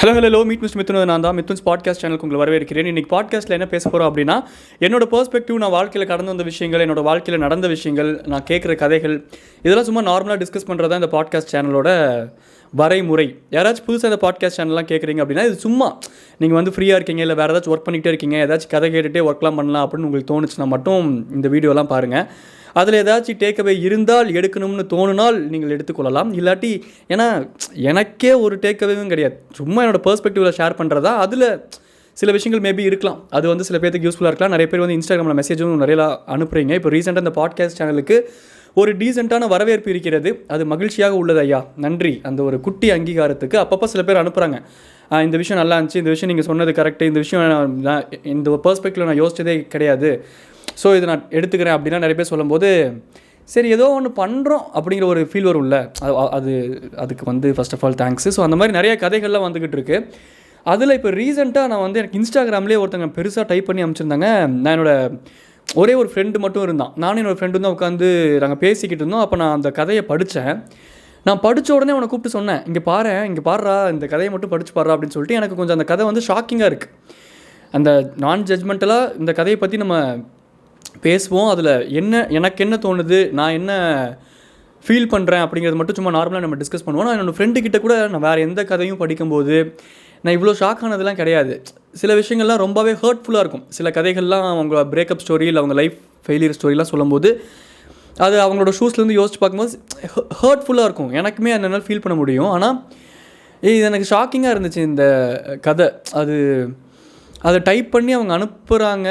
Hello meet mister Mithun. நான் தான் Mithun's podcast சேனலுக்கு உங்களை வரவேற்கிறேன். இன்றைக்கி பாட்காஸ்ட்டில் என்ன பேச போகிறோம் அப்படின்னா, என்னோட பெர்ஸ்பெக்டிவ், நான் வாழ்க்கையில் கடந்து வந்த விஷயங்கள், என்னோட வாழ்க்கையில் நடந்த விஷயங்கள், நான் கேட்குற கதைகள், இதெல்லாம் சும்மா நார்மலாக டிஸ்கஸ் பண்ணுறது தான் இந்த பாட்காஸ்ட் சேனலோட வரைமுறை. யாராச்சும் புதுசாக இந்த பாட்காஸ்ட் சேனல்லாம் கேட்குறீங்க அப்படின்னா, இது சும்மா நீங்கள் வந்து ஃப்ரீயாக இருக்கீங்க, இல்லை வேறு ஏதாச்சும் ஒர்க் பண்ணிகிட்டே இருக்கீங்க, ஏதாச்சும் கதை கேட்டுகிட்டே ஒர்க்லாம் பண்ணலாம் அப்படின்னு உங்களுக்கு தோணுச்சுன்னா மட்டும் இந்த வீடியோலாம் பாருங்கள். அதில் ஏதாச்சும் டேக்அவே இருந்தால், எடுக்கணும்னு தோணுனால் நீங்கள் எடுத்துக்கொள்ளலாம். இல்லாட்டி, ஏன்னா எனக்கே ஒரு டேக்அவேவும் கிடையாது, சும்மா என்னோடய பெர்ஸ்பெக்டிவில் ஷேர் பண்ணுறதா. அதில் சில விஷயங்கள் மேபி இருக்கலாம், அது வந்து சில பேருக்கு யூஸ்ஃபுல்லாக இருக்கலாம். நிறைய பேர் வந்து இன்ஸ்டாகிராமில் மெசேஜும் நிறையா அனுப்புகிறீங்க. இப்போ ரீசெண்டாக இந்த பாட்காஸ்ட் சேனலுக்கு ஒரு டீசெண்டான வரவேற்பு இருக்கிறது, அது மகிழ்ச்சியாக உள்ளது ஐயா, நன்றி. அந்த ஒரு குட்டி அங்கீகாரத்துக்கு அப்பப்போ சில பேர் அனுப்புகிறாங்க, இந்த விஷயம் நல்லா இருந்துச்சு, இந்த விஷயம் நீங்கள் சொன்னது கரெக்டு, இந்த விஷயம் நான் இந்த பெர்ஸ்பெக்டிவில் நான் யோசிச்சதே கிடையாது, ஸோ இதை நான் எடுத்துக்கிறேன் அப்படின்னா நிறைய பேர் சொல்லும்போது, சரி ஏதோ ஒன்று பண்ணுறோம் அப்படிங்கிற ஒரு ஃபீல் வரும்ல, அதுக்கு வந்து first of all thanks. So அந்த மாதிரி நிறைய கதைகள்லாம் வந்துக்கிட்டு இருக்கு. அதில் இப்போ ரீசெண்டாக நான் வந்து எனக்கு இன்ஸ்டாகிராம்லேயே ஒருத்தங்க பெருசாக டைப் பண்ணி அனுப்பிச்சிருந்தாங்க. நான் என்னோடய ஒரே ஒரு ஃப்ரெண்டு மட்டும் இருந்தான், நானும் என்னோடய ஃப்ரெண்டு தான் உட்காந்து நாங்கள் பேசிக்கிட்டு இருந்தோம். அப்போ நான் அந்த கதையை படித்தேன். நான் படித்த உடனே அவனை கூப்பிட்டு சொன்னேன், இங்கே பாடுறா, இந்த கதையை மட்டும் படித்து பாடுறா அப்படின்னு சொல்லிட்டு. எனக்கு கொஞ்சம் அந்த கதை வந்து ஷாக்கிங்காக இருக்குது. அந்த நான் ஜட்ஜ்மெண்டலாக இந்த கதையை பற்றி நம்ம பேசுவோம், அதில் எனக்கு என்ன தோணுது, நான் என்ன ஃபீல் பண்ணுறேன் அப்படிங்கிறது மட்டும் சும்மா நார்மலாக நம்ம டிஸ்கஸ் பண்ணுவோம். நான் என்னோடய ஃப்ரெண்டுக்கிட்ட கூட நான் வேறு எந்த கதையும் படிக்கும்போது நான் இவ்வளோ ஷாக் ஆனதெல்லாம் கிடையாது. சில விஷயங்கள்லாம் ரொம்பவே ஹர்ட்ஃபுல்லாக இருக்கும். சில கதைகள்லாம் அவங்க பிரேக்கப் ஸ்டோரி, இல்லை அவங்க லைஃப் ஃபெயிலியர் ஸ்டோரிலாம் சொல்லும்போது, அது அவங்களோட ஷூஸ்லேருந்து யோசிச்சு பார்க்கும்போது ஹர்ட்ஃபுல்லாக இருக்கும். எனக்குமே என்னால் ஃபீல் பண்ண முடியும். ஆனால் இது எனக்கு ஷாக்கிங்காக இருந்துச்சு இந்த கதை. அதை டைப் பண்ணி அவங்க அனுப்புகிறாங்க,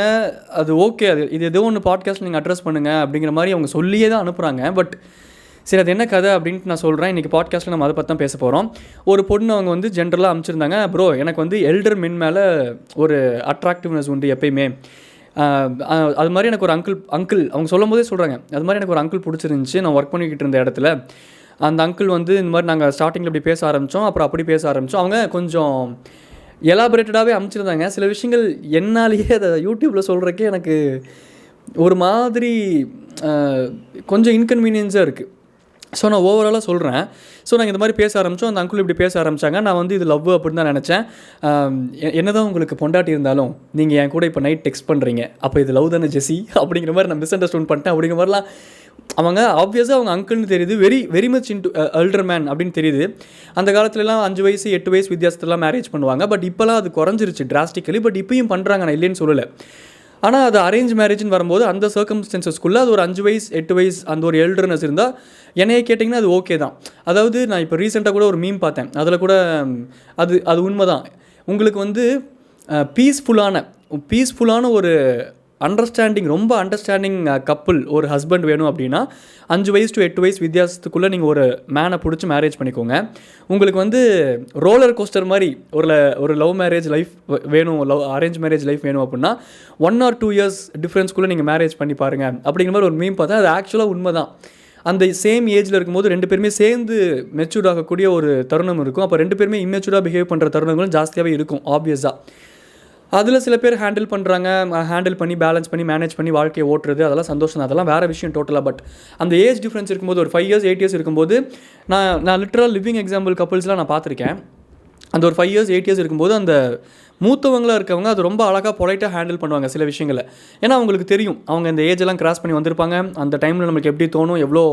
அது ஓகே, இது ஏதோ ஒன்று பாட்காஸ்ட் நீங்கள் அட்ரஸ் பண்ணுங்கள் அப்படிங்கிற மாதிரி அவங்க சொல்லியே தான் அனுப்புகிறாங்க. பட் சரி, அது என்ன கதை அப்படின்ட்டு நான் சொல்கிறேன். இன்றைக்கி பாட்காஸ்ட்டில் நம்ம அதை பற்றி தான் பேச போகிறோம். ஒரு பொண்ணு அவங்க வந்து ஜென்ரலாக அனுப்பிச்சிருந்தாங்க, ப்ரோ எனக்கு வந்து எல்டர் மென் மேலே ஒரு அட்ராக்டிவ்னஸ் உண்டு எப்பயுமே, அது மாதிரி எனக்கு ஒரு அங்கிள் அவங்க சொல்லும் போதே சொல்கிறாங்க, அது மாதிரி எனக்கு ஒரு அங்கிள் பிடிச்சிருந்துச்சி. நான் ஒர்க் பண்ணிக்கிட்டு இருந்த இடத்துல அந்த அங்கிள் வந்து இந்த மாதிரி நாங்கள் ஸ்டார்டிங்கில் இப்படி பேச ஆரம்பித்தோம், அப்புறம் அப்படி பேச ஆரம்பித்தோம். அவங்க கொஞ்சம் எலாபரேட்டடாகவே அமைச்சிருந்தாங்க. சில விஷயங்கள் என்னாலேயே அதை யூடியூப்பில் சொல்கிறக்கே எனக்கு ஒரு மாதிரி கொஞ்சம் இன்கன்வீனியன்ஸாக இருக்குது. ஸோ நான் ஓவராலாக சொல்கிறேன். ஸோ நாங்கள் இந்த மாதிரி பேச ஆரம்பித்தோம், அந்த அங்கிள் இப்படி பேச ஆரம்பித்தாங்க. நான் வந்து இது லவ் அப்படின்னு தான் நினச்சேன். என்ன தான் உங்களுக்கு பொண்டாட்டி இருந்தாலும் நீங்கள் என் கூட இப்போ நைட் டெக்ஸ்ட் பண்ணுறீங்க, அப்போ இது லவ் தானே ஜெஸி அப்படிங்கிற மாதிரி நான் மிஸ் அண்டர்ஸ்டாண்ட் பண்ணிட்டேன். அப்படிங்கிற மாதிரிலாம் அவங்க ஆப்வியஸாக அவங்க அங்கிள்னு தெரியுது, very much into elder man அப்படின்னு தெரியுது. அந்த காலத்துலலாம் 5 வயசு 8 வயசு வித்தியாசத்துலாம் மேரேஜ் பண்ணுவாங்க. பட் இப்போலாம் அது குறைஞ்சிருச்சு டிராஸ்டிக்கலி. பட் இப்பயும் பண்ணுறாங்க, நான் இல்லைன்னு சொல்லலை. ஆனால் அது அரேஞ்ச் மேரேஜ்னு வரும்போது அந்த சர்க்கம்ஸ்டன்சஸ்க்குள்ளே அது ஒரு 5 வயசு 8 வயசு அந்த ஒரு எல்டர்னஸ் இருந்தால் என்னையே கேட்டிங்கன்னா அது ஓகே தான். அதாவது நான் இப்போ ரீசெண்டாக கூட ஒரு மீம் பார்த்தேன், அதில் கூட அது உண்மை தான். உங்களுக்கு வந்து பீஸ்ஃபுல்லான ஒரு ரொம்ப அண்டர்ஸ்டாண்டிங் கப்புள், ஒரு ஹஸ்பண்ட் வேணும் அப்படின்னா 5 வயசு டு 8 வயசு வித்தியாசத்துக்குள்ளே நீங்கள் ஒரு மேனை பிடிச்சி மேரேஜ் பண்ணிக்கோங்க. உங்களுக்கு வந்து ரோலர் கோஸ்டர் மாதிரி ஒரு லவ் மேரேஜ் லைஃப் வேணும், அரேஞ்ச் மேரேஜ் லைஃப் வேணும் அப்படின்னா 1 or 2 இயர்ஸ் டிஃப்ரென்ஸ்குள்ளே நீங்கள் மேரேஜ் பண்ணி பாருங்கள் அப்படிங்கிற மாதிரி ஒரு மீம் பார்த்தா அது ஆக்சுவலாக உண்மை தான். அந்த சேம் ஏஜில் இருக்கும்போது 2 பேருமே சேர்ந்து மெச்சூர்ட் ஆகக்கூடிய ஒரு தருணம் இருக்கும். அப்போ 2 பேருமே இம்மெச்சூர்டாக பிஹேவ் பண்ணுற தருணங்களும் ஜாஸ்தியாகவே இருக்கும் ஆப்வியஸாக. அதில் சில பேர் ஹேண்டில் பண்ணி பேலன்ஸ் பண்ணி மேனேஜ் பண்ணி வாழ்க்கையை ஓட்டுறது, அதெல்லாம் சந்தோஷம், அதெல்லாம் வேறு விஷயம் டோட்டலாக. பட் அந்த ஏஜ் டிஃப்ரென்ஸ் இருக்கும்போது ஒரு 5 இயர்ஸ் 8 இயர்ஸ் இருக்கும்போது நான் லிட்டரல் லிவிங் எக்ஸாம்பிள் கப்புள்ஸ்லாம் நான் பார்த்துருக்கேன். அந்த ஒரு 5 இயர்ஸ் 8 இயர்ஸ் இருக்கும்போது அந்த மூத்தவங்களாக இருக்கவங்க அது ரொம்ப அழகாக பொலைட்டாக ஹேண்டில் பண்ணுவாங்க சில விஷயங்களை. ஏன்னா அவங்களுக்கு தெரியும், அவங்க இந்த ஏஜெல்லாம் கிராஸ் பண்ணி வந்திருப்பாங்க. அந்த டைமில் நம்மளுக்கு எப்படி தோணும், எவ்வளோ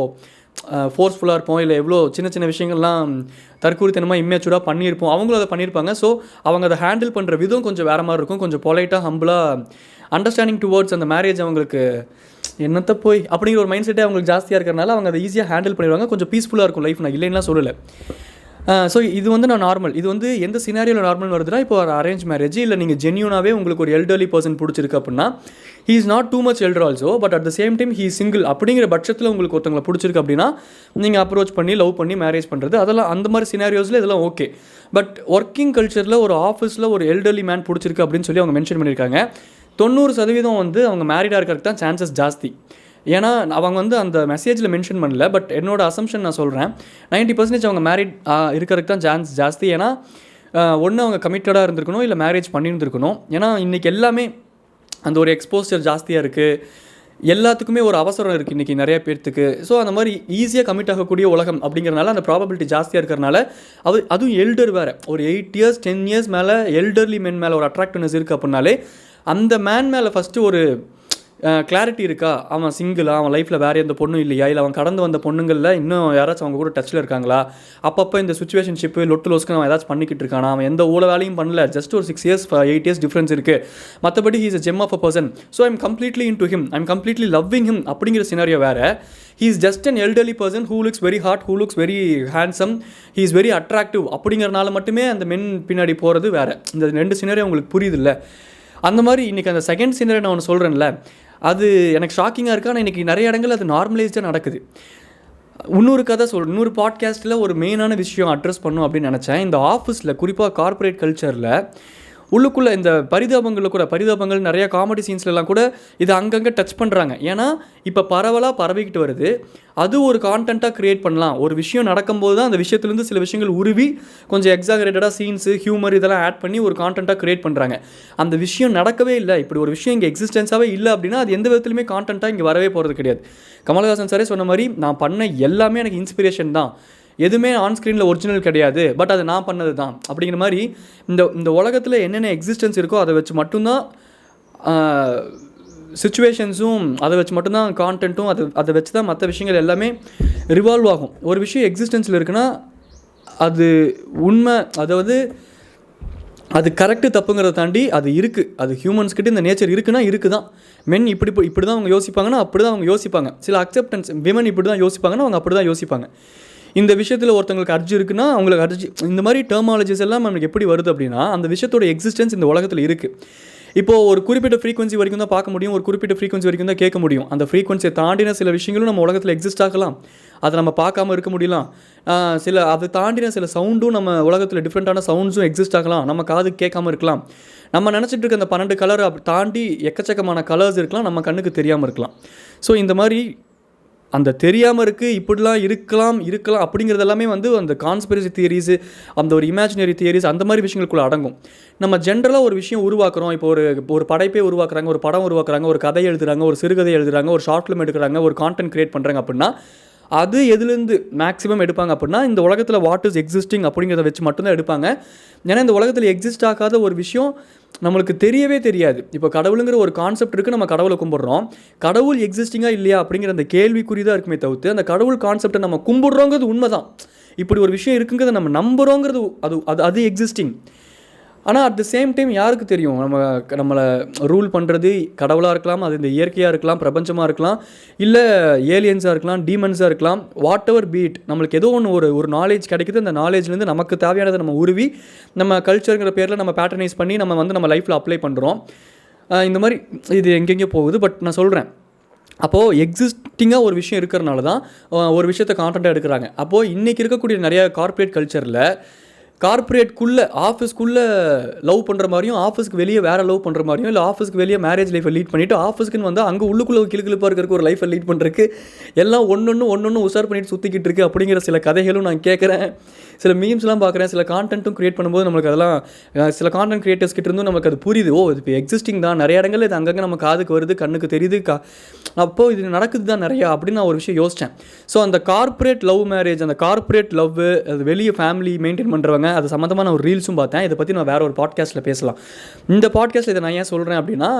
ஃபோர்ஸ்ஃபுல்லாக இருப்போம், இல்லை எவ்வளோ சின்ன சின்ன விஷயங்கள்லாம் தற்கூரித்தனமாக இம்மேச்சூராக பண்ணியிருப்போம், அவங்களும் அதை பண்ணியிருப்பாங்க. ஸோ அவங்க அதை ஹேண்டில் பண்ணுற விதம் கொஞ்சம் வேறு மாதிரி இருக்கும், கொஞ்சம் பொலைட்டாக ஹம்பிளாக அண்டர்ஸ்டாண்டிங் டுவர்ட்ஸ் அந்த மேரேஜ் அவங்களுக்கு என்னத்தை போய் அப்படிங்கிற ஒரு மைண்ட் செட்டே அவங்களுக்கு ஜாஸ்தியாக இருக்கிறனால அவங்க அதை ஈஸியாக ஹேண்டில் பண்ணிடுவாங்க. கொஞ்சம் பீஸ்ஃபுல்லாக இருக்கும் லைஃப், நான் இல்லைன்னா சொல்லலை. ஸோ இது வந்து நான் நார்மல், இது வந்து எந்த சினாரியோவில் நார்மல் வருதுன்னா, இப்போ ஒரு அரேஞ்ச் மேரேஜ், இல்லை நீங்கள் ஜென்யூனாகவே உங்களுக்கு ஒரு எல்டர்லி பர்சன் பிடிச்சிருக்கு அப்படின்னா, he is not too much elder also, but at the same time he single அப்படிங்கிற பட்சத்தில் உங்களுக்கு ஒருத்தவங்களை பிடிச்சிருக்கு அப்படின்னா நீங்கள் அப்ரோச் பண்ணி லவ் பண்ணி மேரேஜ் பண்ணுறது, அதெல்லாம் அந்த மாதிரி சினாரியோஸில் இதெல்லாம் ஓகே. பட் ஒர்க்கிங் கல்ச்சரில் ஒரு ஆஃபீஸில் ஒரு எல்டர்லி மேன் பிடிச்சிருக்கு அப்படின்னு சொல்லி அவங்க மென்ஷன் பண்ணியிருக்காங்க. 90% வந்து அவங்க மேரிடாக இருக்கிறதுக்கு தான் சான்சஸ் ஜாஸ்தி. ஏன்னா அவங்க வந்து அந்த மெசேஜில் மென்ஷன் பண்ணல, பட் என்னோட அசம்ஷன் நான் சொல்கிறேன், 90% அவங்க மேரிட் இருக்கிறதுக்கு தான் சான்ஸ் ஜாஸ்தி. ஏன்னா ஒன்று அவங்க கமிட்டடாக இருந்திருக்கணும், இல்லை மேரேஜ் பண்ணியிருந்துருக்கணும். ஏன்னா இன்றைக்கி எல்லாமே அந்த ஒரு எக்ஸ்போசர் ஜாஸ்தியாக இருக்குது. எல்லாத்துக்குமே ஒரு அவசரம் இருக்குது இன்றைக்கி நிறைய பேர்த்துக்கு. ஸோ அந்த மாதிரி ஈஸியாக கமிட் ஆகக்கூடிய உலகம் அப்படிங்கிறனால அந்த ப்ராபபிலிட்டி ஜாஸ்தியாக இருக்கிறனால அதுவும் எல்டர் வேறு, ஒரு 8 இயர்ஸ் 10 இயர்ஸ் மேலே எல்டர்லி மென் மேலே ஒரு அட்ராக்டிவ்னஸ் இருக்குது அப்படின்னாலே அந்த மேன் மேலே ஃபஸ்ட்டு ஒரு கிளாரிட்டி இருக்கா, அவன் சிங்கிளா, அவன் லைஃப்பில் வேறு எந்த பொண்ணும் இல்லையா, இல்லை அவன் கடந்து வந்த பொண்ணுங்களில் இன்னும் யாராச்சும் அவங்க கூட டச்சில் இருக்காங்களா, அப்பப்போ இந்த சுச்சுவேஷன்ஷிப்பு லொட்டு லோஸ்க்கு அவன் ஏதாச்சும் பண்ணிக்கிட்டு இருக்கானா, அவன் எந்த ஊழ வேலையும் பண்ணல, ஜஸ்ட் ஒரு 6 இயர்ஸ் 8 இயர்ஸ் டிஃப்ரென்ஸ் இருக்குது, மற்றபடி he is a gem of a person, so I'm completely into him, I'm completely loving him அப்படிங்கிற சினாரியோ வேறு. He is just an elderly person who looks very hot, who looks very handsome, he is very attractive அப்படிங்கிறனால மட்டுமே அந்த மென் பின்னாடி போகிறது வேறு. இந்த 2 scenario உங்களுக்கு புரியுது இல்லை? அந்த மாதிரி இன்றைக்கி அந்த செகண்ட் சினாரியோ நான் ஒன்று சொல்கிறேன்ல, அது எனக்கு ஷாக்கிங்காக இருக்குது. ஆனால் இன்றைக்கி நிறைய இடங்கள் அது நார்மலைஸ்டாக நடக்குது. இன்னொரு கதை இன்னொரு பாட்காஸ்ட்டில் ஒரு மெயினான விஷயம் அட்ரஸ் பண்ணும் அப்படின்னு நினச்சேன். இந்த ஆஃபீஸில் குறிப்பாக கார்ப்பரேட் கல்ச்சரில் உள்ளுக்குள்ளே இந்த பரிதாபங்கள் நிறைய காமெடி சீன்ஸ்லாம் கூட இதை அங்கங்கே டச் பண்ணுறாங்க. ஏன்னா இப்போ பரவலாக பரவிக்கிட்டு வருது. அது ஒரு கான்டென்ட்டாக க்ரியேட் பண்ணலாம். ஒரு விஷயம் நடக்கும்போது தான் அந்த விஷயத்துலேருந்து சில விஷயங்கள் உருவி கொஞ்சம் எக்ஸாகரேட்டடாக சீன்ஸு ஹியூமர் இதெல்லாம் ஆட் பண்ணி ஒரு கான்டென்ட்டாக க்ரியேட் பண்ணுறாங்க. அந்த விஷயம் நடக்கவே இல்லை, இப்படி ஒரு விஷயம் இங்கே எக்ஸிஸ்டன்ஸாகவே இல்லை அப்படின்னா அது எந்த விதத்துலையுமே கான்டென்ட்டாக இங்கே வரவே போகிறது கிடையாது. கமல்ஹாசன் சாரே சொன்ன மாதிரி நான் பண்ண எல்லாமே எனக்கு இன்ஸ்பிரேஷன் தான், எதுவுமே ஆன் ஸ்க்ரீனில் ஒரிஜினல் கிடையாது, பட் அது நான் பண்ணது தான் அப்படிங்கிற மாதிரி இந்த உலகத்தில் என்னென்ன எக்ஸிஸ்டன்ஸ் இருக்கோ அதை வச்சு மட்டும்தான் சுச்சுவேஷன்ஸும், அதை வச்சு மட்டும்தான் கான்டென்ட்டும், அதை வச்சு தான் மற்ற விஷயங்கள் எல்லாமே ரிவால்வ் ஆகும். ஒரு விஷயம் எக்ஸிஸ்டன்ஸில் இருக்குன்னா அது உண்மை, அதாவது அது கரெக்டு தப்புங்கிறத தாண்டி அது இருக்குது, அது ஹியூமன்ஸ்கிட்ட இந்த நேச்சர் இருக்குன்னா இருக்குது தான். மென் இப்படி தான் அவங்க யோசிப்பாங்கன்னா அப்படி தான் அவங்க யோசிப்பாங்க. சில அக்செப்டன்ஸ், விமன் இப்படி தான் யோசிப்பாங்கன்னா அவங்க அப்படி தான் யோசிப்பாங்க. இந்த விஷயத்தில் ஒருத்தங்களுக்கு அர்ஜி இருக்குன்னா அவங்களுக்கு அர்ஜி, இந்த மாதிரி டெர்மாலஜிஸ் எல்லாம் நமக்கு எப்படி வருது அப்படின்னா அந்த விஷயத்தோட எக்ஸிஸ்டன்ஸ் இந்த உலகத்தில் இருக்குது. இப்போது ஒரு குறிப்பிட்ட ஃப்ரீக்வன்சி வரைக்கும் தான் பார்க்க முடியும், ஒரு குறிப்பிட்ட ஃப்ரீக்வன்சி வரைக்கும் தான் கேட்க முடியும். அந்த ஃப்ரீக்வன்சியை தாண்டின சில விஷயங்களும் நம்ம உலகத்தில் எக்ஸிஸ்ட் ஆகலாம், அதை நம்ம பார்க்காம இருக்க முடியலாம். அதை தாண்டின சில சவுண்டும் நம்ம உலகத்தில் டிஃப்ரெண்ட்டான சவுண்ட்ஸும் எக்ஸிஸ்ட் ஆகலாம், நம்ம காது கேட்காம இருக்கலாம். நம்ம நினச்சிட்டு இருக்க அந்த 12 கலர் தாண்டி எக்கச்சக்கமான கலர்ஸ் இருக்கலாம், நம்ம கண்ணுக்கு தெரியாமல் இருக்கலாம். ஸோ இந்த மாதிரி அந்த தெரியாமல் இருக்குது, இப்படிலாம் இருக்கலாம் அப்படிங்கிறது எல்லாமே அந்த கான்ஸ்பிரசி தியரிஸு, அந்த ஒரு இமேஜினரி தியரிஸ், அந்த மாதிரி விஷயங்களுக்குள்ளே அடங்கும். நம்ம ஜென்ரலாக ஒரு விஷயம் உருவாக்குறோம். இப்போ ஒரு படைப்பே உருவாக்குறாங்க, ஒரு படம் உருவாக்குறாங்க, ஒரு கதை எழுதுறாங்க, ஒரு சிறுகதை எழுதுறாங்க, ஒரு ஷார்ட் ஃபிலிம் எடுக்கிறாங்க, ஒரு கான்டென்ட் க்ரியேட் பண்ணுறாங்க அப்படின்னா அது எதுலேருந்து மேக்ஸிமம் எடுப்பாங்க அப்படின்னா இந்த உலகத்தில் வாட் இஸ் எக்ஸிஸ்டிங் அப்படிங்கிறத வச்சு மட்டும்தான் எடுப்பாங்க. ஏன்னா இந்த உலகத்தில் எக்ஸிஸ்ட் ஆகாத ஒரு விஷயம் நம்மளுக்கு தெரியவே தெரியாது. இப்போ கடவுளுங்கிற ஒரு கான்செப்ட் இருக்குது, நம்ம கடவுளை கும்பிட்றோம். கடவுள் எக்ஸிஸ்டிங்காக இல்லையா அப்படிங்கிற அந்த கேள்விக்குறி தான் இருக்குமே தவிர்த்து அந்த கடவுள் கான்செப்டை நம்ம கும்பிட்றோங்கிறது உண்மை தான். இப்படி ஒரு விஷயம் இருக்குங்கிறத நம்ம நம்புகிறோங்கிறது அது எக்ஸிஸ்டிங். ஆனால் அட் த சேம் டைம் யாருக்கு தெரியும், நம்மளை ரூல் பண்ணுறது கடவுளாக இருக்கலாம், அது இந்த இயற்கையாக இருக்கலாம், பிரபஞ்சமாக இருக்கலாம், இல்லை ஏலியன்ஸாக இருக்கலாம், டீமன்ஸாக இருக்கலாம், வாட் எவர் பீட், நம்மளுக்கு ஏதோ ஒரு நாலேஜ் கிடைக்குது. அந்த நாலேஜ்லேருந்து நமக்கு தேவையானதை நம்ம உருவி நம்ம கல்ச்சருங்கிற பேரில் நம்ம பேட்டர்னைஸ் பண்ணி நம்ம லைஃப்பில் அப்ளை பண்ணுறோம். இந்த மாதிரி இது எங்கெங்கே போகுது. பட் நான் சொல்கிறேன், அப்போது எக்ஸிஸ்டிங்காக ஒரு விஷயம் இருக்கிறனால தான் ஒரு விஷயத்தை கான்டென்ட்டாக எடுக்கிறாங்க. அப்போது இன்றைக்கி இருக்கக்கூடிய நிறைய கார்ப்பரேட் கல்ச்சரில் கார்ப்பரேட்குள்ளே ஆஃபீஸ்க்குள்ளே லவ் பண்ணுற மாதிரியும், ஆஃபீஸ்க்கு வெளியே வேறு லவ் பண்ணுற மாதிரியும், இல்லை ஆஃபீஸ்க்கு வெளியே மேரேஜ் லைஃப்பை லீட் பண்ணிவிட்டு ஆஃபீஸ்க்குன்னு வந்து அங்கே உள்ளுக்குள்ளே கிளுக்கிழப்பாக இருக்கிற ஒரு லைஃப்பை லீட் பண்ணுறதுக்கு எல்லாம் ஒன்று உஷார் பண்ணிட்டு சுற்றிக்கிட்டு இருக்குது அப்படிங்கிற சில கதைகளும் நான் கேட்குறேன். சில மீம்ஸ்லாம் பார்க்குறேன். சில கான்டென்ட்டும் க்ரியேட் பண்ணும்போது நம்மளுக்கு அதெல்லாம் சில கான்டென்ட் க்ரியேட்டர்ஸ் கிட்ட இருந்தும் நமக்கு அது புரியுது. இது இப்போ எக்ஸிஸ்டிங் தான், நிறைய இடங்கள் இது அங்கங்கே நம்ம காதுக்கு வருது, கண்ணுக்கு தெரியுது, அப்போது இது நடக்குது தான் நிறையா அப்படின்னு நான் ஒரு விஷயம் யோசித்தேன். ஸோ அந்த கார்ப்பரேட் லவ் மேரேஜ், அந்த கார்ப்பரேட் லவ், அது வெளியே ஃபேமிலி மெயின்டைன் பண்ணுறவங்க, அது சம்மந்தமாக நான் ஒரு ரீல்ஸும் பார்த்தேன். இதை பற்றி நான் வேறு ஒரு பாட்காஸ்ட்டில் பேசலாம். இந்த பாட்காஸ்ட்டில் இதை நான் ஏன் சொல்கிறேன் அப்படின்னா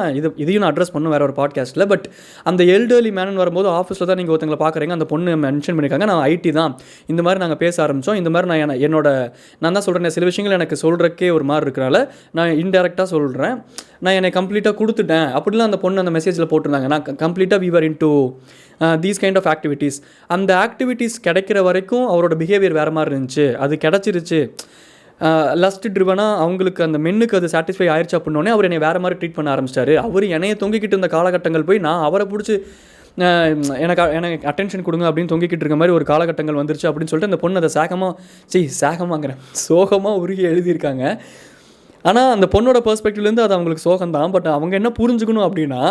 இதையும் நான் அட்ரஸ் பண்ணும் வேறு ஒரு பாட்காஸ்ட்டில். பட் அந்த எல்டர்லி மேனன் வரும்போது ஆஃபீஸில் தான் நீங்கள் ஒருத்தங்களை பார்க்குறீங்க, அந்த பொண்ணு மென்ஷன் பண்ணியிருக்காங்க, நான் ஐடி தான், இந்த மாதிரி நாங்கள் பேச ஆரம்பித்தோம், இந்த மாதிரி நான் தான் சொல்கிறேன், சில விஷயங்கள் எனக்கு சொல்கிறக்கே ஒரு மாதிரி இருக்கிறனால நான் இன்டெரக்டாக சொல்கிறேன், நான் என்னை கம்ப்ளீட்டாக கொடுத்துட்டேன் அப்படிலாம் அந்த பொண்ணு அந்த மெசேஜில் போட்டிருந்தாங்க. நான் கம்ப்ளீட்டாக we were into these kind of activities. அந்த ஆக்டிவிட்டீஸ் கிடைக்கிற வரைக்கும் அவரோட பிஹேவியர் வேறு மாதிரி இருந்துச்சு, அது கிடச்சிருச்சு, லஸ்ட் ட்ரிவனாக அவங்களுக்கு அந்த மென்னுக்கு அது சாட்டிஸ்ஃபை ஆயிடுச்சு அப்படின்னோடனே அவர் என்னை வேறு மாதிரி ட்ரீட் பண்ண ஆரம்பிச்சிட்டாரு. அவர் என்னையை தொங்கிக்கிட்டு இருந்த காலகட்டங்கள் போய் நான் அவரை பிடிச்சி எனக்கு அட்டென்ஷன் கொடுங்க அப்படின்னு தொங்கிக்கிட்டு இருக்க மாதிரி ஒரு காலகட்டங்கள் வந்துருச்சு அப்படின்னு சொல்லிட்டு அந்த பொண்ணு அதை சேகமாங்கிறேன் சோகமாக உருகி எழுதியிருக்காங்க. ஆனால் அந்த பொண்ணோட பெர்ஸ்பெக்டிவ்லேருந்து அது அவங்களுக்கு சோகம் தான். பட் அவங்க என்ன புரிஞ்சுக்கணும் அப்படின்னா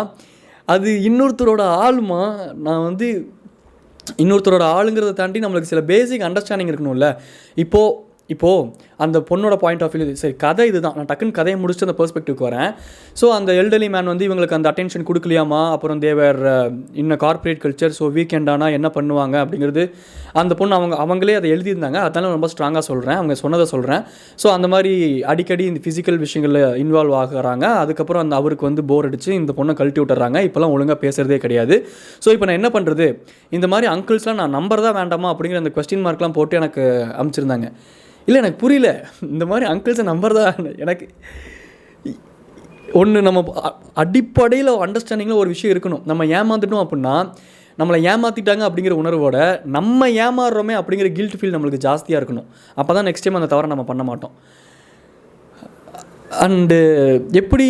அது இன்னொருத்தரோட ஆளுமா, இன்னொருத்தரோட ஆளுங்கிறத தாண்டி நம்மளுக்கு சில பேசிக் அண்டர்ஸ்டாண்டிங் இருக்கணும்ல. இப்போது இப்போது அந்த பொண்ணோட பாயிண்ட் ஆஃப் வியூ சரி கதை இதுதான், நான் டக்குன்னு கதையை முடிச்சுட்டு அந்த பெர்ஸ்பெக்டிவ்க்கு வரேன். ஸோ அந்த எல்டர்லி மேன் வந்து இவங்களுக்கு அந்த அட்டென்ஷன் கொடுக்கலையாமா, அப்புறம் தேவர் இன்னும் கார்ப்பரேட் கல்ச்சர், ஸோ வீக்கெண்ட் ஆனால் என்ன பண்ணுவாங்க அப்படிங்கிறது அந்த பொண்ணு அவங்களே அதை எழுதியிருந்தாங்க. அதனால ரொம்ப ஸ்ட்ராங்காக சொல்கிறேன், அவங்க சொன்னதை சொல்கிறேன். ஸோ அந்த மாதிரி அடிக்கடி இந்த ஃபிசிக்கல் விஷயங்களில் இன்வால்வ் ஆகுறாங்க. அதுக்கப்புறம் அந்த அவருக்கு வந்து போர் அடிச்சு இந்த பொண்ணை கழட்டி விட்டுறாங்க. இப்போலாம் ஒழுங்காக பேசுகிறதே கிடையாது. ஸோ இப்போ நான் என்ன பண்ணுறது, இந்த மாதிரி அங்கிள்ஸ்லாம் நான் நம்புறதா வேண்டாமா அப்படிங்கிற அந்த கொஸ்டின் மார்க்லாம் போட்டு எனக்கு அனுப்பிச்சிருந்தாங்க. இல்லை எனக்கு புரியல, இந்த மாதிரி அங்கிள்ஸை நம்புறதா எனக்கு ஒன்று நம்ம அடிப்படையில் அண்டர்ஸ்டாண்டிங்கில் ஒரு விஷயம் இருக்கணும். நம்ம ஏமாந்துட்டோம் அப்படின்னா நம்மளை ஏமாற்றிட்டாங்க அப்படிங்கிற உணர்வோட நம்ம ஏமாறுறோமே அப்படிங்கிற கில்ட் ஃபீல் நம்மளுக்கு ஜாஸ்தியாக இருக்கணும். அப்போ தான் நெக்ஸ்ட் டைம் அந்த தவறை நம்ம பண்ண மாட்டோம். அண்டு எப்படி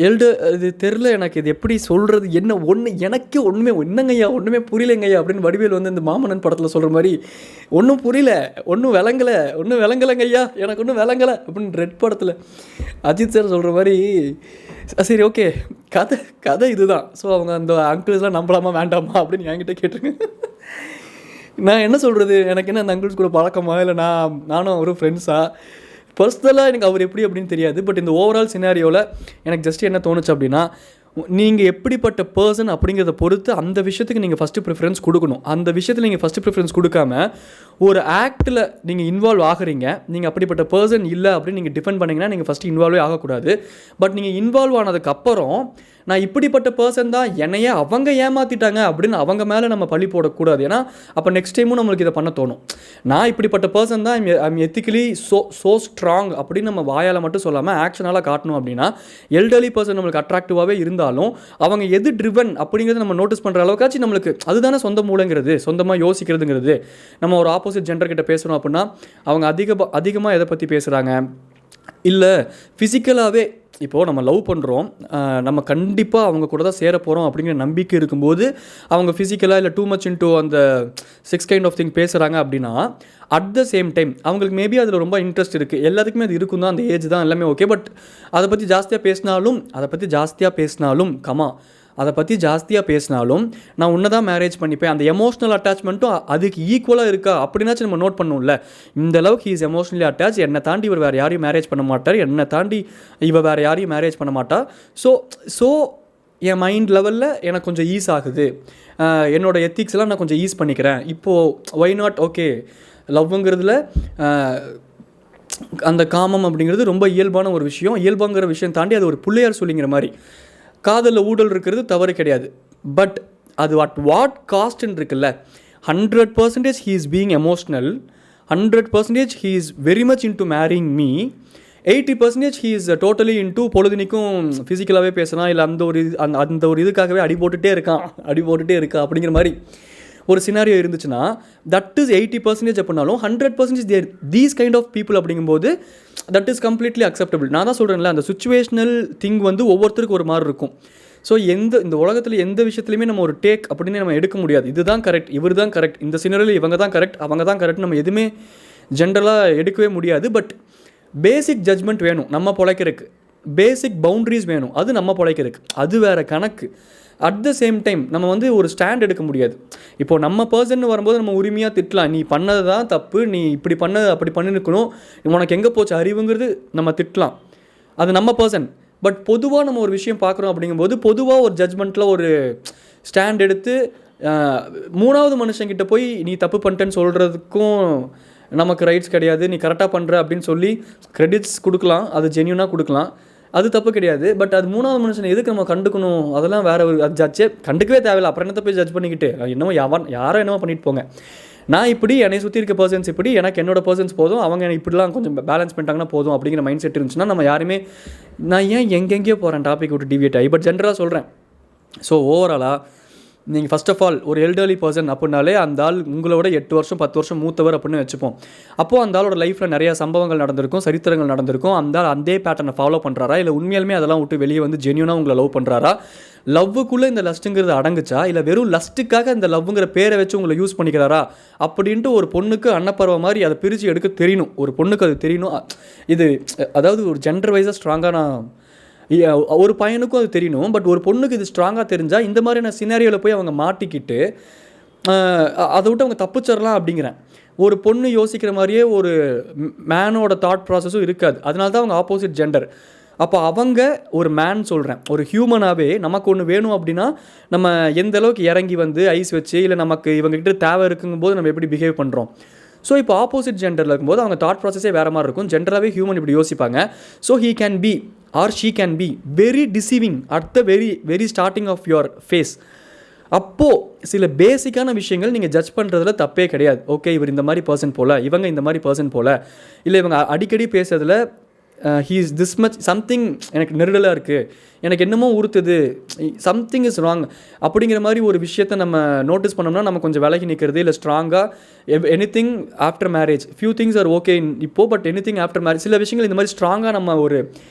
இது தெரில எனக்கு, இது எப்படி சொல்கிறது, என்ன ஒன்று எனக்கே ஒன்றுமே என்னங்கய்யா ஒன்றுமே புரியலைங்கய்யா அப்படின்னு வடிவேல் வந்து இந்த மாமன்னன் படத்தில் சொல்கிற மாதிரி ஒன்றும் புரியல, ஒன்றும் விளங்கலைங்கய்யா, எனக்கு ஒன்றும் விளங்கலை அப்படின்னு ரெட் படத்தில் அஜித் சார் சொல்கிற மாதிரி. சரி ஓகே, கதை இதுதான். ஸோ அவங்க அந்த அங்கிள்ஸ்லாம் நம்பலாமா வேண்டாமா அப்படின்னு என்கிட்ட கேட்டிருங்க. நான் என்ன சொல்கிறது, எனக்கு என்ன அந்த அங்கிள்ஸ் கூட பழக்கமா இல்லை நானும் ஒரு ஃப்ரெண்ட்ஸாக பர்சனலாக எனக்கு அவர் எப்படி அப்படின்னு தெரியாது. பட் இந்த ஓவரால் சினாரியோவில் எனக்கு ஜஸ்ட் என்ன தோணுச்சு அப்படின்னா, நீங்கள் எப்படிப்பட்ட பர்சன் அப்படிங்கிறத பொறுத்து அந்த விஷயத்துக்கு நீங்கள் ஃபஸ்ட்டு ப்ரிஃபரன்ஸ் கொடுக்கணும். அந்த விஷயத்தில் நீங்கள் ஃபஸ்ட்டு ப்ரிஃபரன்ஸ் கொடுக்காம ஒரு ஆக்டில் நீங்கள் இன்வால்வ் ஆகுறீங்க, நீங்கள் அப்படிப்பட்ட பர்சன் இல்லை அப்படின்னு நீங்கள் டிஃபெண்ட் பண்ணிங்கன்னா நீங்கள் ஃபஸ்ட்டு இன்வால்வே ஆகக்கூடாது. பட் நீங்கள் இன்வால்வ் ஆனதுக்கப்புறம் நான் இப்படிப்பட்ட பர்சன் தான், என்னையே அவங்க ஏமாற்றிட்டாங்க அப்படின்னு அவங்க மேலே நம்ம பழி போடக்கூடாது. ஏன்னா அப்போ நெக்ஸ்ட் டைமும் நம்மளுக்கு இதை பண்ண தோணும். நான் இப்படிப்பட்ட பர்சன் தான், ஐம் எத்திக்கலி ஸோ ஸ்ட்ராங் அப்படின்னு நம்ம வாயால் மட்டும் சொல்லாமல் ஆக்ஷனால காட்டணும். அப்படின்னா எல்டர்லி பர்சன் நம்மளுக்கு அட்ராக்டிவாகவே இருந்தாலும் அவங்க எது ட்ரிவன் அப்படிங்கிறத நம்ம நோட்டீஸ் பண்ணுற அளவுக்காச்சும் நம்மளுக்கு அதுதானே சொந்த மூளைங்கிறது, சொந்தமாக யோசிக்கிறதுங்கிறது. நம்ம ஒரு ஆப்போசிட் ஜெண்டர் கிட்ட பேசுகிறோம் அப்படின்னா அவங்க அதிகமாக எதை பற்றி பேசுகிறாங்க, இல்லை ஃபிசிக்கலாகவே இப்போது நம்ம லவ் பண்ணுறோம், நம்ம கண்டிப்பாக அவங்க கூட தான் சேர போகிறோம் அப்படிங்கிற நம்பிக்கை இருக்கும்போது அவங்க ஃபிசிக்கலாக இல்லை டூ மச் இன்டூ அந்த செக்ஸ் கைண்ட் ஆஃப் திங் பேசுகிறாங்க அப்படின்னா அட் த சேம் டைம் அவங்களுக்கு மேபி அதில் ரொம்ப இன்ட்ரெஸ்ட் இருக்குது. எல்லாத்துக்குமே அது இருக்கும் தான், அந்த ஏஜ் தான், எல்லாமே ஓகே. பட் அதை பற்றி ஜாஸ்தியாக பேசினாலும் நான் உன்னை தான் மேரேஜ் பண்ணிப்பேன், அந்த எமோஷ்னல் அட்டாச்மெண்ட்டும் அதுக்கு ஈக்குவலாக இருக்கா அப்படின்னாச்சும் நம்ம நோட் பண்ணும்ல. இந்த அளவுக்கு ஹீ இஸ் எமோஷ்னலி அட்டாச், என்னை தாண்டி இவர் வேறு யாரையும் மேரேஜ் பண்ண மாட்டார், என்னை தாண்டி இவள் வேறு யாரையும் மேரேஜ் பண்ண மாட்டா. ஸோ என் மைண்ட் லெவலில் எனக்கு கொஞ்சம் ஈஸ் ஆகுது, என்னோடய எத்திக்ஸ்லாம் நான் கொஞ்சம் ஈஸ் பண்ணிக்கிறேன். இப்போது ஒய் நாட், ஓகே லவ்ங்கிறதுல அந்த காமம் அப்படிங்கிறது ரொம்ப இயல்பான ஒரு விஷயம். இயல்பாங்கிற விஷயம் தாண்டி அது ஒரு பிள்ளையார் சொல்லிங்கிற மாதிரி காதலில் ஊழல் இருக்கிறது தவறு கிடையாது. பட் அது வாட் காஸ்ட்ன்னு இருக்குல்ல, 100% he is being emotional, 100% he is very much into marrying me, 80% he is totally into பொழுதுனிக்கும் ஃபிசிக்கலாகவே பேசுகிறான், இல்லை அந்த ஒரு இதுக்காகவே அடி போட்டுகிட்டே இருக்கா அப்படிங்கிற மாதிரி ஒரு சினாரியோ இருந்துச்சுன்னா தட் இஸ் 80% அப்படின்னாலும் 100% தேர் தீஸ் கைண்ட் ஆஃப் பீப்புள் அப்படிங்கும்போது தட் இஸ் கம்ப்ளீட்லி அக்செப்டபிள். நான் தான் சொல்கிறேன்ல, அந்த சுச்சுவேஷனல் திங் வந்து ஒவ்வொருத்தருக்கும் ஒரு மாதிரி இருக்கும். ஸோ இந்த உலகத்தில் எந்த விஷயத்துலையுமே நம்ம ஒரு டேக் அப்படின்னு நம்ம எடுக்க முடியாது. இதுதான் கரெக்ட், இவர் தான் கரெக்ட், இந்த சினாரியோவில் இவங்க தான் கரெக்ட், அவங்க தான் கரெக்ட், நம்ம எதுவுமே ஜென்ரலாக எடுக்கவே முடியாது. பட் பேசிக் ஜட்ஜ்மெண்ட் வேணும் நம்ம பொழைக்கிறதுக்கு, பேசிக் பவுண்ட்ரிஸ் வேணும், அது நம்ம பொழைக்கிறதுக்கு, அது வேறு கணக்கு. அட் த சேம் டைம் நம்ம வந்து ஒரு ஸ்டாண்ட் எடுக்க முடியாது. இப்போது நம்ம பர்சன் வரும்போது நம்ம உரிமையாக திட்டலாம், நீ பண்ணது தான் தப்பு, நீ இப்படி அப்படி பண்ணிருக்கணும், உனக்கு எங்கே போச்சு அறிவுங்கிறது நம்ம திட்டலாம், அது நம்ம பர்சன். பட் பொதுவாக நம்ம ஒரு விஷயம் பார்க்குறோம் அப்படிங்கும்போது பொதுவாக ஒரு ஜட்ஜ்மெண்ட்டில் ஒரு ஸ்டாண்ட் எடுத்து மூணாவது மனுஷங்கிட்ட போய் நீ தப்பு பண்ணிட்டேன்னு சொல்கிறதுக்கும் நமக்கு ரைட்ஸ் கிடையாது. நீ கரெக்டாக பண்ணுற அப்படின்னு சொல்லி கிரெடிட்ஸ் கொடுக்கலாம், அது ஜென்யூனாக கொடுக்கலாம், அது தப்பு கிடையாது. பட் அது மூணாவது மனுஷனை எதுக்கு நம்ம கண்டுக்கணும், அதெல்லாம் வேறு ஒரு ஜட்ஜே கண்டுக்கவே தேவையில்லை. அப்புறம் என்னத்தை போய் ஜட்ஜ் பண்ணிக்கிட்டு என்னமோ யாரோ என்னமோ பண்ணிட்டு போங்க. நான் இப்படி என்னை சுற்றி இருக்க பர்சன்ஸ் இப்படி, எனக்கு என்னோட பர்சன்ஸ் போதும், அவங்க இப்படிலாம் கொஞ்சம் பேலன்ஸ் பண்ணிட்டாங்கன்னா போதும் அப்படிங்கிற மைண்ட் செட் இருந்துச்சுன்னா நம்ம யாருமே, நான் ஏன் எங்கெங்கேயோ போகிறேன் டாபிக் விட்டு டிவியேட் ஆகி, பட் ஜென்ரலாக சொல்கிறேன். ஸோ ஓவராலாக நீங்கள் ஃபஸ்ட் ஆஃப் ஆல் ஒரு எல்டர்லி பர்சன் அப்படின்னாலே அந்த ஆள் உங்களோட 8 வருஷம் 10 வருஷம் மூத்தவர் அப்படின்னு வச்சுப்போம். அப்போது அந்த ஆளோட லைஃப்பில் நிறையா சம்பவங்கள் நடந்திருக்கும், சரித்திரங்கள் நடந்திருக்கும். அந்த ஆள் அதே பேட்டர்னை ஃபாலோ பண்ணுறாரா, இல்லை உண்மையாலுமே அதெல்லாம் விட்டு வெளியே வந்து ஜென்யூனாக உங்களை லவ் பண்ணுறாரா, லவ்வுக்குள்ளே இந்த லஸ்ட்டுங்கிறது அடங்குச்சா, இல்லை வெறும் லஸ்ட்டுக்காக இந்த லவ்வுங்கிற பேரை வச்சு உங்களை யூஸ் பண்ணிக்கிறாரா அப்படின்ட்டு ஒரு பொண்ணுக்கு அன்னப்பறவை மாதிரி அதை பிரித்து எடுக்க தெரியணும். ஒரு பொண்ணுக்கு அது தெரியணும். இது அதாவது ஒரு ஜெண்டர் வைஸாக ஸ்ட்ராங்காக நான் ஒரு பையனுக்கும் அது தெரியணும். பட் ஒரு பொண்ணுக்கு இது ஸ்ட்ராங்காக தெரிஞ்சால் இந்த மாதிரியான சினாரியோவில் போய் அவங்க மாட்டிக்கிட்டு அதை விட்டு அவங்க தப்பிச்சிடலாம் அப்படிங்கிறேன். ஒரு பொண்ணு யோசிக்கிற மாதிரியே ஒரு மேனோட தாட் ப்ராசஸும் இருக்காது. அதனால தான் அவங்க ஆப்போசிட் ஜெண்டர். அப்போ அவங்க ஒரு மேன் சொல்கிறேன், ஒரு ஹியூமனாகவே நமக்கு ஒன்று வேணும் அப்படின்னா நம்ம எந்த அளவுக்கு இறங்கி வந்து ஐஸ் வச்சு, இல்லை நமக்கு இவங்ககிட்ட தேவை இருக்குங்கும்போது நம்ம எப்படி பிஹேவ் பண்ணுறோம். ஸோ இப்போ ஆப்போசிட் ஜெண்டரில் இருக்கும்போது அவங்க தாட் ப்ராசஸே வேறு மாதிரி இருக்கும். ஜென்ரலாகவே ஹியூமன் இப்படி யோசிப்பாங்க. So he can be or she can be very deceiving at the very starting of your phase. அப்போது சில பேசிக்கான விஷயங்கள் நீங்கள் ஜட்ஜ் பண்ணுறதுல தப்பே கிடையாது. ஓகே, இவர் இந்த மாதிரி பர்சன் போல், இவங்க இந்த மாதிரி பர்சன் போல், இல்லை இவங்க அடிக்கடி பேசுறதுல he is this much something எனக்கு நெருடலாக இருக்குது, எனக்கு என்னமோ உறுத்துது, சம்திங் இஸ் ராங் அப்படிங்கிற மாதிரி ஒரு விஷயத்தை நம்ம நோட்டீஸ் பண்ணோம்னா நம்ம கொஞ்சம் விலகி நிற்கிறது. இல்லை ஸ்ட்ராங்காக anything after marriage few things are okay இப்போது, பட் எனிதிங் ஆஃப்டர் மேரேஜ் சில விஷயங்கள் இந்த மாதிரி ஸ்ட்ராங்காக நம்ம ஒரு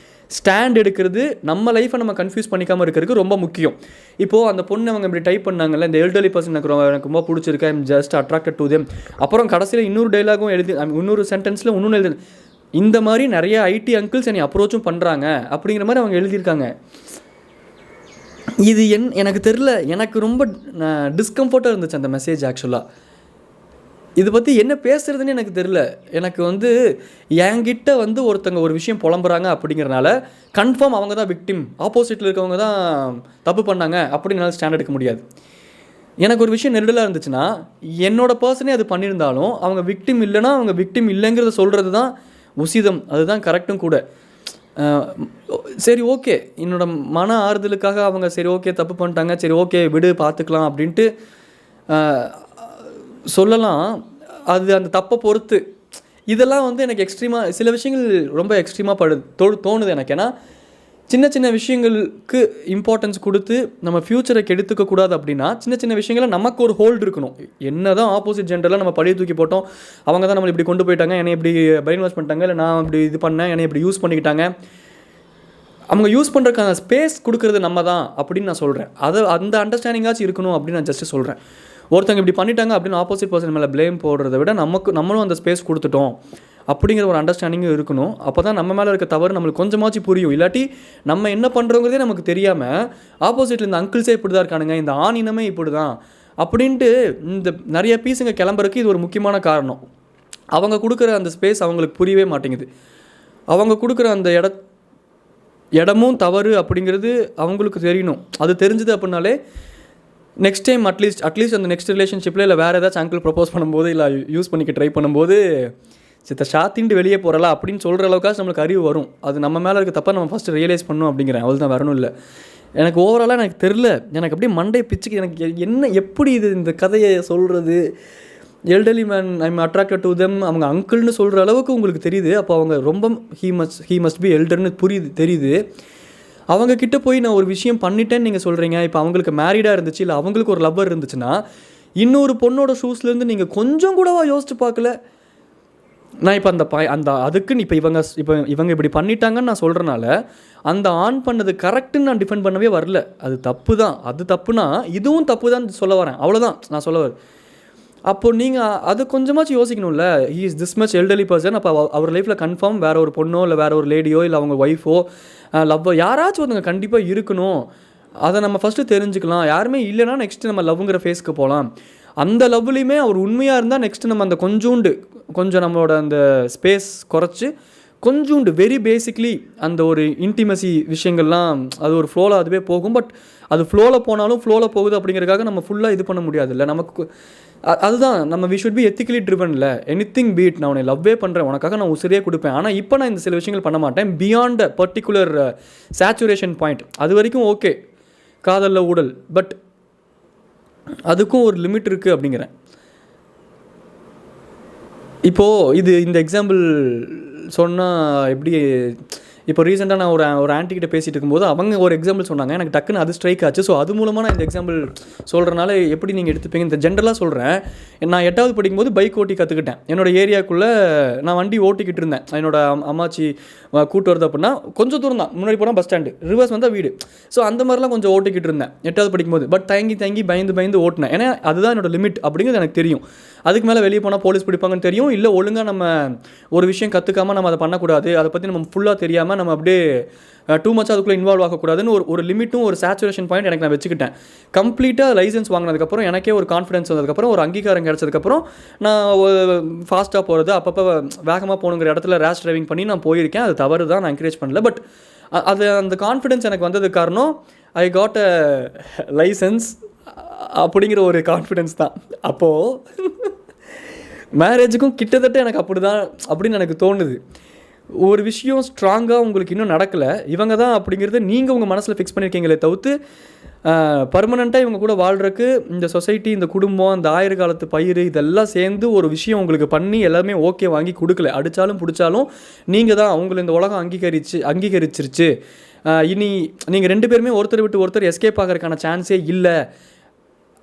ஸ்டாண்ட் எடுக்கிறது, நம்ம லைஃப்பை நம்ம கன்ஃபியூஸ் பண்ணிக்காமல் இருக்கிறதுக்கு ரொம்ப முக்கியம். இப்போது அந்த பொண்ணு அவங்க இப்படி டைப் பண்ணாங்கல்ல, இந்த எல்டர்லி பர்சன் எனக்கு ரொம்ப பிடிச்சிருக்கு, I'm just attracted to them, அப்புறம் கடைசியில் இன்னொரு டைலாகும் எழுதி, இன்னொரு சென்டென்ஸில் இன்னொன்று எழுதி, இந்த மாதிரி நிறைய ஐடி அங்கிள்ஸ் என்னை அப்ரோச்சும் பண்ணுறாங்க அப்படிங்கிற மாதிரி அவங்க எழுதியிருக்காங்க. இது எனக்கு தெரில, எனக்கு ரொம்ப டிஸ்கம்ஃபர்ட்டாக இருந்துச்சு அந்த மெசேஜ். ஆக்சுவலாக இதை பற்றி என்ன பேசுகிறதுன்னு எனக்கு தெரில. எனக்கு என்கிட்ட ஒருத்தங்க ஒரு விஷயம் புலம்புறாங்க அப்படிங்கிறனால கன்ஃபார்ம் அவங்க தான் விக்டிம், ஆப்போசிட்டில் இருக்கவங்க தான் தப்பு பண்ணாங்க அப்படின்னால ஸ்டாண்ட் எடுக்க முடியாது. எனக்கு ஒரு விஷயம் நெருடலாக இருந்துச்சுன்னா என்னோட பர்சனே அது பண்ணியிருந்தாலும் அவங்க விக்டிம் இல்லைன்னா அவங்க விக்டிம் இல்லைங்கிறத சொல்கிறது தான் உசிதம், அதுதான் கரெக்டும் கூட. சரி ஓகே, என்னோட மன ஆறுதலுக்காக அவங்க சரி ஓகே தப்பு பண்ணிட்டாங்க, சரி ஓகே விடு பார்த்துக்கலாம் அப்படின்ட்டு சொல்லலாம். அது அந்த தப்பை பொறுத்து இதெல்லாம் எனக்கு எக்ஸ்ட்ரீமாக சில விஷயங்கள் ரொம்ப எக்ஸ்ட்ரீமாக தோணுது எனக்கு. ஏன்னா சின்ன சின்ன விஷயங்களுக்கு இம்பார்ட்டன்ஸ் கொடுத்து நம்ம ஃப்யூச்சரை கெடுத்துக்கக்கூடாது. அப்படின்னா சின்ன சின்ன விஷயங்கள நமக்கு ஒரு ஹோல்டு இருக்கணும். என்ன தான் ஆப்போசிட் ஜெண்டரில் நம்ம பழைய தூக்கி போட்டோம், அவங்க தான் நம்மளை இப்படி கொண்டு போயிட்டாங்க, என்னை இப்படி பிரெயின் வாஷ் பண்ணிட்டாங்க, இல்லை நான் இப்படி இது பண்ணேன், என்னை இப்படி யூஸ் பண்ணிக்கிட்டாங்க, அவங்க யூஸ் பண்ணுறதுக்கான ஸ்பேஸ் கொடுக்குறது நம்ம தான் அப்படின்னு நான் சொல்கிறேன். அந்த அண்டர்ஸ்டாண்டிங்காச்சும் இருக்கணும் அப்படின்னு நான் ஜஸ்ட்டு சொல்கிறேன். ஒருத்தங்க இப்படி பண்ணிட்டாங்க அப்படின்னு ஆப்போசிட் பர்சன் மேலே ப்ளேம் போடுறத விட நம்மளும் அந்த ஸ்பேஸ் கொடுத்துட்டோம் அப்படிங்கிற ஒரு அண்டர்ஸ்டாண்டிங்கும் இருக்கணும். அப்போ தான் நம்ம மேலே இருக்க தவறு நம்மளுக்கு கொஞ்சமாச்சும் புரியும். இல்லாட்டி நம்ம என்ன பண்ணுறோங்கிறதே நமக்கு தெரியாமல் ஆப்போசிட்டில் இந்த அங்கிள்ஸே இப்படி தான் இருக்கானுங்க, இந்த ஆணினமே இப்படி தான் அப்படின்ட்டு இந்த நிறைய பீஸுங்க கிளம்புறதுக்கு இது ஒரு முக்கியமான காரணம். அவங்க கொடுக்குற அந்த ஸ்பேஸ் அவங்களுக்கு புரியவே மாட்டேங்குது. அவங்க கொடுக்குற அந்த இடமும் தவறு அப்படிங்கிறது அவங்களுக்கு தெரியணும். அது தெரிஞ்சுது அப்படின்னாலே நெக்ஸ்ட் டைம் அட்லீஸ்ட் அந்த நெக்ஸ்ட் ரிலேஷன்ஷிப்பில் இல்லை வேறு ஏதாச்சும் அங்கிள் ப்ரப்போஸ் பண்ணும்போது இல்லை யூஸ் பண்ணிக்க ட்ரை பண்ணும்போது சித்த ஷாத்தின்ட்டு வெளியே போகிறலாம் அப்படின்னு சொல்கிற அளவுக்காச்சும் நம்மளுக்கு அறிவு வரும். அது நம்ம மேலே இருக்க தப்பா நம்ம ஃபஸ்ட்டு ரியலைஸ் பண்ணணும் அப்படிங்கிறேன். அவ்வளோ தான், வரணும் இல்லை. எனக்கு ஓவராலாக எனக்கு தெரில, எனக்கு அப்படியே மண்டே பிச்சுக்கு எனக்கு எப்படி இந்த கதையை சொல்கிறது. Elderly man I'm attracted to them, அவங்க அங்கிள்னு சொல்கிற அளவுக்கு உங்களுக்கு தெரியுது. அப்போ அவங்க ரொம்ப ஹீ மஸ்ட் பி எல்டர்னு தெரியுது. அவங்கக்கிட்ட போய் நான் ஒரு விஷயம் பண்ணிட்டேன்னு நீங்கள் சொல்கிறீங்க. இப்போ அவங்களுக்கு மேரீடாக இருந்துச்சு, இல்லை அவங்களுக்கு ஒரு லவ்வர் இருந்துச்சுன்னா இன்னொரு பொண்ணோட ஷூஸ்லேருந்து நீங்கள் கொஞ்சம் கூடவா யோசிச்சு பார்க்கல? நான் இப்போ அந்த அதுக்குன்னு இவங்க இப்படி பண்ணிட்டாங்கன்னு நான் சொல்கிறனால அந்த ஆன் பண்ணது கரெக்டுன்னு நான் டிஃபெண்ட் பண்ணவே வரல. அது தப்பு தான். அது தப்புனா இதுவும் தப்பு தான் சொல்ல வரேன். அவ்வளோதான் நான் சொல்ல வரேன். அப்போது நீங்கள் அது கொஞ்சமாச்சும் யோசிக்கணும்ல. He is this much elderly person. அப்போ அவர் லைஃப்பில் கன்ஃபார்ம் வேறு ஒரு பொண்ணோ இல்லை வேறு ஒரு லேடியோ இல்லை அவங்க ஒய்ஃபோ லவ்வோ யாராச்சும் ஒருத்தங்க கண்டிப்பாக இருக்கணும். அதை நம்ம ஃபஸ்ட்டு தெரிஞ்சுக்கலாம். யாருமே இல்லைனா நெக்ஸ்ட்டு நம்ம லவ்ங்கிற ஃபேஸ்க்கு போகலாம். அந்த லவ்லையுமே அவர் உண்மையாக இருந்தால் நெக்ஸ்ட்டு நம்ம அந்த கொஞ்சம் நம்மளோட அந்த ஸ்பேஸ் குறைச்சி கொஞ்சோண்டு வெரி பேசிக்லி அந்த ஒரு இன்டிமசி விஷயங்கள்லாம் அது ஒரு ஃப்ளோவில் அதுவே போகும். பட் அது ஃப்ளோவில் போனாலும் ஃப்ளோவில் போகுது அப்படிங்கிறதுக்காக நம்ம ஃபுல்லாக இது பண்ண முடியாதுல்ல. நமக்கு அதுதான் நம்ம வி ஷுட் பி எத்திக்கலி ட்ரிவன்ல. எனிதிங் பீட், நான் உன்னை லவ்வே பண்ணுறேன், உனக்காக நான் உசிரியே கொடுப்பேன், ஆனால் இப்போ நான் இந்த சில விஷயங்கள் பண்ண மாட்டேன் பியாண்ட் பர்டிகுலர் சேச்சுரேஷன் பாயிண்ட். அது வரைக்கும் ஓகே காதலில் ஊடல், பட் அதுக்கும் ஒரு லிமிட் இருக்குது அப்படிங்கிறேன். இப்போது இந்த எக்ஸாம்பிள் சொன்னால் எப்படி, இப்போ ரீசெண்டாக நான் ஒரு ஆன்ட்டிக்கிட்ட பேசிகிட்டு இருக்கும்போது அவங்க ஒரு எக்ஸாம்பிள் சொன்னாங்க. எனக்கு டக்குன்னு அது ஸ்ட்ரைக் ஆச்சு. ஸோ அது மூலமாக நான் இந்த எக்ஸாம்பிள் சொல்கிறனால எப்படி நீங்கள் எடுத்துப்பீங்க, இந்த ஜென்ரலாக சொல்கிறேன். நான் 8வது படிக்கும்போது பைக் ஓட்டி கற்றுக்கிட்டேன். என்னோடய ஏரியாவுக்குள்ளே நான் வண்டி ஓட்டிக்கிட்டு இருந்தேன். என்னோடய அம்மாச்சி கூட்டு வருது அப்படின்னா கொஞ்சம் தூரம் தான், முன்னாடி போனால் பஸ் ஸ்டாண்டு, ரிவர்ஸ் வந்தால் வீடு. ஸோ அந்த மாதிரிலாம் கொஞ்சம் ஓட்டிக்கிட்டு இருந்தேன் 8வது படிக்கும்போது. பட் தங்கி பயந்து ஓட்டினேன். ஏன்னா அதுதான் என்னோடய லிமிட் அப்படிங்கிறது எனக்கு தெரியும். அதுக்கு மேலே வெளியே போனால் போலீஸ் பிடிப்பாங்கன்னு தெரியும். இல்லை ஒழுங்காக நம்ம ஒரு விஷயம் கற்றுக்காமல் நம்ம அதை பண்ணக்கூடாது, அதை பற்றி நம்ம ஃபுல்லாக தெரியாமல் இல்லாமல் நம்ம அப்படியே டூ மச் அதுக்குள்ளே இன்வால்வ் ஆகக்கூடாதுன்னு ஒரு லிமிட்டும் ஒரு சேச்சுரேஷன் பாயிண்ட் எனக்கு நான் வச்சுக்கிட்டேன். கம்ப்ளீட்டாக லைசன்ஸ் வாங்கினதுக்கப்புறம் எனக்கே ஒரு கான்ஃபிடன்ஸ் வந்ததுக்கப்புறம் ஒரு அங்கீகாரம் கிடச்சதுக்கப்புறம் நான் ஃபாஸ்ட்டாக போகிறது, அப்பப்போ வேகமாக போகணுங்கிற இடத்துல ரேஷ் டிரைவிங் பண்ணி நான் போயிருக்கேன். அது தவறு தான், நான் என்கரேஜ் பண்ணல. பட் அது அந்த கான்ஃபிடென்ஸ் எனக்கு வந்ததுக்கு காரணம் ஐ காட் அ லைசன்ஸ் அப்படிங்கிற ஒரு கான்ஃபிடென்ஸ் தான். அப்போது மேரேஜுக்கும் கிட்டத்தட்ட எனக்கு அப்படின்னு எனக்கு தோணுது. ஒரு விஷயம் ஸ்ட்ராங்காக உங்களுக்கு இன்னும் நடக்கலை, இவங்க தான் அப்படிங்கிறத நீங்கள் உங்கள் மனசில் ஃபிக்ஸ் பண்ணியிருக்கீங்களே தவிர்த்து பர்மனெண்ட்டாக இவங்க கூட வாழ்கிறதுக்கு இந்த சொசைட்டி, இந்த குடும்பம், இந்த ஆயிர காலத்து பயிர் இதெல்லாம் சேர்ந்து ஒரு விஷயம் உங்களுக்கு பண்ணி எல்லாமே ஓகே வாங்கி கொடுக்கல. அடித்தாலும் பிடிச்சாலும் நீங்கள் தான் அவங்கள இந்த உலகம் அங்கீகரிச்சிருச்சு, இனி நீங்கள் 2 பேருமே ஒருத்தர் விட்டு ஒருத்தர் எஸ்கேப் ஆகிறதுக்கான சான்ஸே இல்லை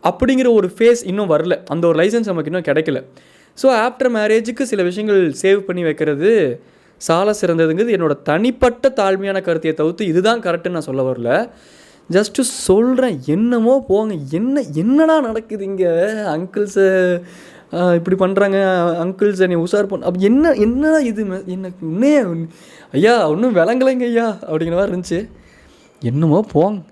அப்படிங்கிற ஒரு ஃபேஸ் இன்னும் வரல. அந்த ஒரு லைசன்ஸ் நமக்கு இன்னும் கிடைக்கல. ஸோ ஆஃப்டர் மேரேஜுக்கு சில விஷயங்கள் சேவ் பண்ணி வைக்கிறது சால சிறந்ததுங்கிறது என்னோடய தனிப்பட்ட தாழ்மையான கருத்தையை தவிர்த்து இதுதான் கரெக்டுன்னு நான் சொல்ல வரல. ஜஸ்ட்டு சொல்கிறேன், என்னமோ போங்க. என்னடா நடக்குது இங்கே? அங்கிள்ஸை இப்படி பண்ணுறாங்க, அங்கிள்ஸை நீ உஷார் பண்ண, அப்படி என்னடா இது எனக்கு இன்னும் ஐயா ஒன்றும் விளங்கலைங்க ஐயா அப்படிங்கிற மாதிரி இருந்துச்சு. என்னமோ போங்க,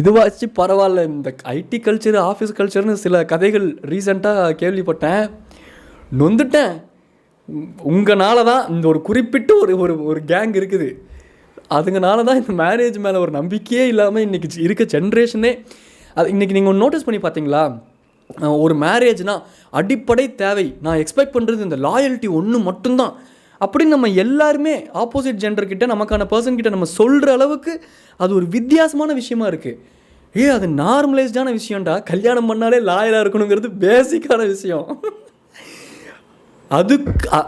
இதுவாச்சு பரவாயில்ல. இந்த ஐடி கல்ச்சர், ஆஃபீஸ் கல்ச்சர்னு சில கதைகள் ரீசெண்டாக கேள்விப்பட்டேன், நொந்துட்டேன். உங்களால தான் இந்த ஒரு குறிப்பிட்ட ஒரு கேங் இருக்குது, அதுங்கனால தான் இந்த மேரேஜ் மேலே ஒரு நம்பிக்கையே இல்லாமல் இன்றைக்கி இருக்க ஜென்ரேஷனே. அது இன்றைக்கி நீங்கள் நோட்டீஸ் பண்ணி பார்த்தீங்களா? ஒரு மேரேஜ்னால் அடிப்படை தேவை, நான் எக்ஸ்பெக்ட் பண்ணுறது இந்த லாயல்ட்டி ஒன்று மட்டும்தான் அப்படின்னு நம்ம எல்லாருமே ஆப்போசிட் ஜெண்டர்கிட்ட, நமக்கான பர்சன்கிட்ட நம்ம சொல்கிற அளவுக்கு அது ஒரு வித்தியாசமான விஷயமா இருக்குது. அது நார்மலைஸ்டான விஷயம்டா. கல்யாணம் பண்ணாலே லாயலாக இருக்கணுங்கிறது பேசிக்கான விஷயம்.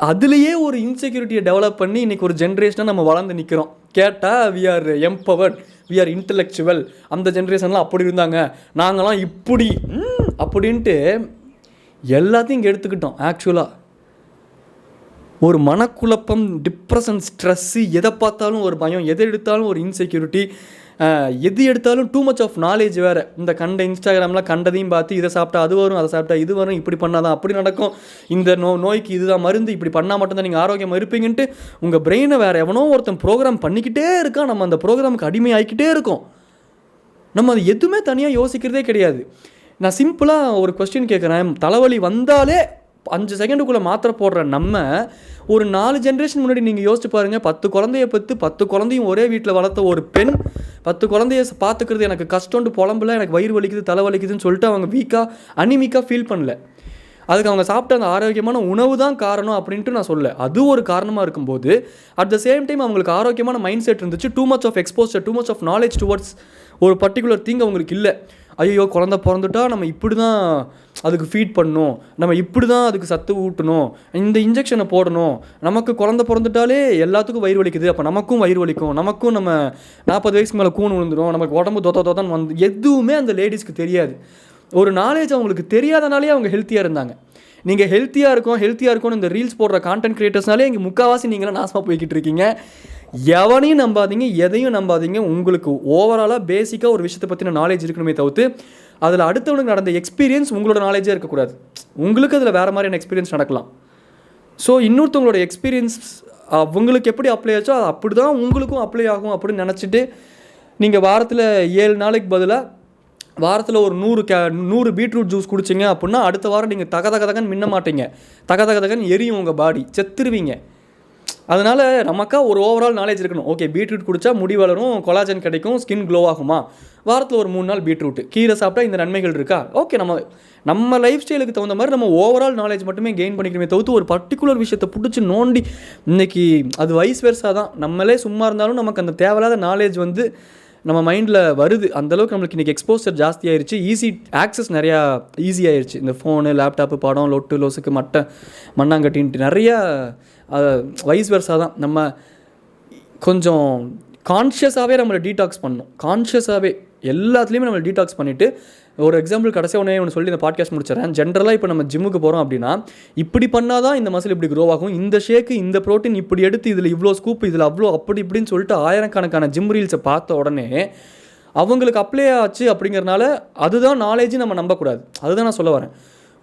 அதுலேயே ஒரு இன்செக்யூரிட்டியை டெவலப் பண்ணி இன்றைக்கி ஒரு ஜென்ரேஷனாக நம்ம வளர்ந்து நிற்கிறோம். கேட்டால் we are empowered, we are intellectual. அந்த ஜென்ரேஷன்லாம் அப்படி இருந்தாங்க, நாங்களாம் இப்படி அப்படின்ட்டு எல்லாத்தையும் இங்கே எடுத்துக்கிட்டோம். ஆக்சுவலாக ஒரு மனக்குழப்பம், டிப்ரெஷன், ஸ்ட்ரெஸ்ஸு, எதை பார்த்தாலும் ஒரு பயம், எதை எடுத்தாலும் ஒரு இன்செக்யூரிட்டி, எது எடுத்தாலும் டூ மச் ஆஃப் நாலேஜ் வேறு. இந்த இன்ஸ்டாகிராமில் கண்டதையும் பார்த்து இதை சாப்பிட்டா அது வரும், அதை சாப்பிட்டா இது வரும், இப்படி பண்ணால் தான் அப்படி நடக்கும், இந்த நோய்க்கு இதுதான் மருந்து, இப்படி பண்ணால் மட்டும்தான் நீங்கள் ஆரோக்கியமாக இருப்பீங்கன்ட்டு உங்கள் பிரெயினை வேறு எவனோ ஒருத்தன் ப்ரோக்ராம் பண்ணிக்கிட்டே இருக்கான். நம்ம அந்த ப்ரோக்ராமுக்கு அடிமையாகிக்கிட்டே இருக்கோம். நம்ம அது எதுவுமே தனியாக யோசிக்கிறதே கிடையாது. நான் சிம்பிளாக ஒரு கொஸ்டின் கேட்குறேன். தலைவலி வந்தாலே 5 செகண்டுக்குள்ளே மாத்திரை போடுற நம்ம ஒரு 4 ஜென்ரேஷன் முன்னாடி நீங்கள் யோசிச்சு பாருங்கள். 10 குழந்தைய பற்றி 10 குழந்தையும் ஒரே வீட்டில் வளர்த்த ஒரு பெண் 10 குழந்தைய பார்த்துக்கிறது எனக்கு கஷ்டம்னு புலம்புல, எனக்கு வயிறு வலிக்குது, தலை வலிக்குதுன்னு சொல்லிட்டு அவங்க அனிமிக்காக ஃபீல் பண்ணல. அதுக்கு அவங்க சாப்பிட்ட அந்த ஆரோக்கியமான உணவு தான் காரணம் அப்படின்ட்டு நான் சொல்ல. அது ஒரு காரணமாக இருக்கும்போது அட் த சேம் டைம் அவங்களுக்கு ஆரோக்கியமான மைண்ட் செட் இருந்துச்சு. Too much of exposure, too much of knowledge towards ஒரு பர்டிகுலர் திங் அவங்களுக்கு இல்லை. ஐயோ குழந்தை பிறந்துட்டா நம்ம இப்படி தான் அதுக்கு ஃபீட் பண்ணணும், நம்ம இப்படி தான் அதுக்கு சத்து ஊட்டணும், இந்த இன்ஜெக்ஷனை போடணும், நமக்கு குழந்தை பிறந்துட்டாலே எல்லாத்துக்கும் வயிறு வலிக்குது, அப்போ நமக்கும் வயிறு வலிக்கும், நமக்கும் நம்ம 40 வயசுக்கு மேலே கூண் விழுந்துடும், நமக்கு உடம்பு தொத்தன்னு வந்து எதுவுமே அந்த லேடிஸ்க்கு தெரியாது. ஒரு நாலேஜ் அவங்களுக்கு தெரியாதனாலே அவங்க ஹெல்த்தியாக இருந்தாங்க. நீங்கள் ஹெல்த்தியாக இருக்கும்னு இந்த ரீல்ஸ் போடுற கான்டென்ட் கிரியேட்டர்ஸ்னாலே இங்கே முக்கால்வாசி நீங்களாம் நாசமாக போய்கிட்டு இருக்கீங்க. எவனையும் நம்பாதீங்க, எதையும் நம்பாதீங்க. உங்களுக்கு ஓவராலாக பேசிக்காக ஒரு விஷயத்தை பற்றின நாலேஜ் இருக்கணுமே தவிர்த்து அதில் அடுத்தவனுக்கு நடந்த எக்ஸ்பீரியன்ஸ் உங்களோட நாலேஜே இருக்கக்கூடாது. உங்களுக்கு அதில் வேறு மாதிரியான எக்ஸ்பீரியன்ஸ் நடக்கலாம். ஸோ இன்னொருத்தவங்களோட எக்ஸ்பீரியன்ஸ் அவங்களுக்கு எப்படி அப்ளை ஆச்சோ அது அப்படி தான் உங்களுக்கும் அப்ளை ஆகும் அப்படின்னு நினச்சிட்டு நீங்கள் வாரத்தில் 7 நாளைக்கு பதிலாக வாரத்தில் ஒரு 100 பீட்ரூட் ஜூஸ் குடிச்சிங்க அப்படின்னா அடுத்த வாரம் நீங்கள் தகன்னு மின்ன மாட்டீங்க, தகன்னு எரியும் உங்கள் பாடி, செத்துருவீங்க. அதனால் நமக்கா ஒரு ஓவரால் நாலேஜ் இருக்கணும். ஓகே, பீட்ரூட் குடித்தா முடி வளரும், கொலாஜன் கிடைக்கும், ஸ்கின் க்ளோ ஆகுமா, வாரத்தில் ஒரு 3 நாள் பீட்ரூட், கீரை சாப்பிட்டா இந்த நன்மைகள் இருக்கா, ஓகே. நம்ம லைஃப் ஸ்டைலுக்கு தகுந்த மாதிரி நம்ம ஓவரால் நாலேஜ் மட்டுமே கெயின் பண்ணிக்கணுமே தவிர்த்து ஒரு பர்டிகுலர் விஷயத்தை பிடிச்சி நோண்டி இன்றைக்கி அது வைஸ் வெர்ஸாக தான். நம்மளே சும்மா இருந்தாலும் நமக்கு அந்த தேவையில்லாத நாலேஜ் வந்து நம்ம மைண்டில் வருது. அந்தளவுக்கு நம்மளுக்கு இன்றைக்கி எக்ஸ்போசர் ஜாஸ்தி ஆயிடுச்சு, ஆக்சஸ் நிறையா ஈஸி ஆயிடுச்சு. இந்த ஃபோனு, லேப்டாப்பு, படம், லொட்டு லொசுக்கு, மண்ணாங்கட்டின்ட்டு நிறையா வைஸ் வெர்ஸாக தான். நம்ம கொஞ்சம் கான்ஷியஸாகவே நம்மளை டீடாக்ஸ் பண்ணணும். கான்ஷியஸாகவே எல்லாத்துலேயுமே நம்மளை டீடாக்ஸ் பண்ணிவிட்டு ஒரு எக்ஸாம்பிள் கடைசியாக ஒன்று சொல்லி இந்த பாட்காஸ்ட் முடிச்சிடறேன். ஜென்ரலாக இப்போ நம்ம ஜிம்முக்கு போகிறோம் அப்படின்னா இப்படி பண்ணால் தான் இந்த மசில் இப்படி க்ரோ ஆகும், இந்த ஷேக்கு, இந்த ப்ரோட்டீன் இப்படி எடுத்து இதில் இவ்வளோ ஸ்கூப், இதில் அவ்வளோ அப்படி இப்படின்னு சொல்லிட்டு ஆயிரக்கணக்கான ஜிம் ரீல்ஸை பார்த்த உடனே அவங்களுக்கு அப்ளை ஆச்சு அப்படிங்கிறனால அதுதான் நாலேஜ் நம்ம நம்பக்கூடாது. அதுதான் நான் சொல்ல வரேன்.